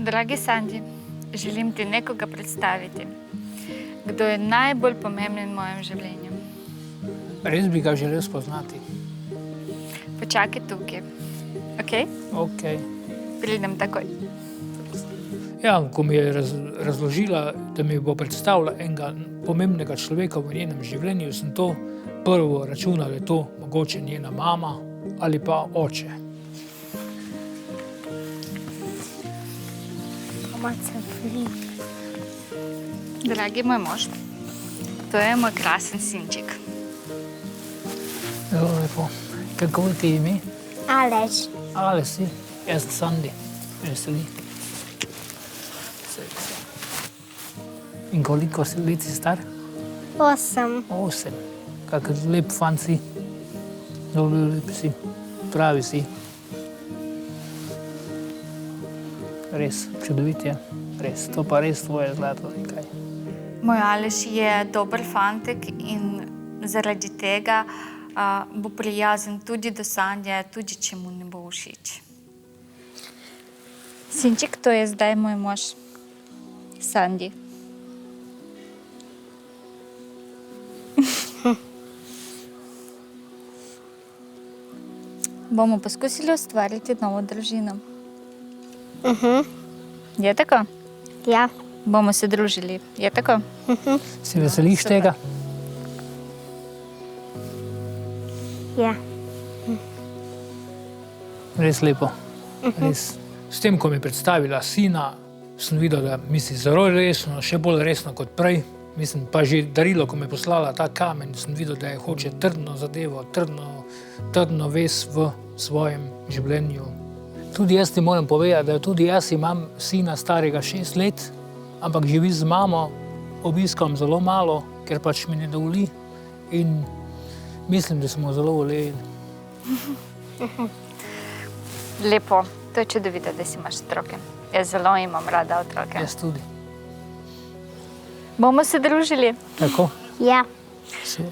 Dragi Sandi, želim ti nekoga predstaviti, kdo je najbolj pomemben v mojem življenju. Res bi ga želel spoznati. Počakaj tukaj, okej? Okej. Pridem takoj. Ja, ko mi je razložila, da mi bo predstavila enega pomembnega človeka v njenem življenju, sem to prvo računal, da je to mogoče njena mama ali pa oče. Dragi moj mož, to je moj krasen sinček. Zelo lepo. Kako ti je ime? Aleš. Aleš si? Jaz sem Sandi. Veseli. In koliko let si star? 8. 8. Kak lep fant si. Zelo lep si. Pravi si. Res, čudovit je. Res, to pa res tvoje zlato. Kaj? Moj Aleš je dober fantek in zaradi tega bo prijazen tudi do Sandija, tudi če mu ne bo všeč. Sinček, to je zdaj moj mož, Sandi. Bomo poskusili ustvariti novo družino. Je tako? Ja. Bomo se družili, je tako? Si veseliš tega? Ja. Res lepo. Res. S tem, ko mi je predstavila sina, sem videl, da misli zelo resno, še bolj resno kot prej. Mislim, pa že darilo, ko mi je poslala ta kamen, sem videl, da je hoče trdno zadevo, trdno vez v svojem življenju. Tudi jaz ti moram povedati, da tudi jaz imam sina starega 6 let, ampak živi z mamo, obiskam zelo malo, ker pač mi ne dovoli in mislim, da smo zelo voleli. Lepo, to je čudovito, da si imaš otroke. Jaz zelo imam rada otroke. Jaz tudi. Bomo se družili. Tako? Ja. Se.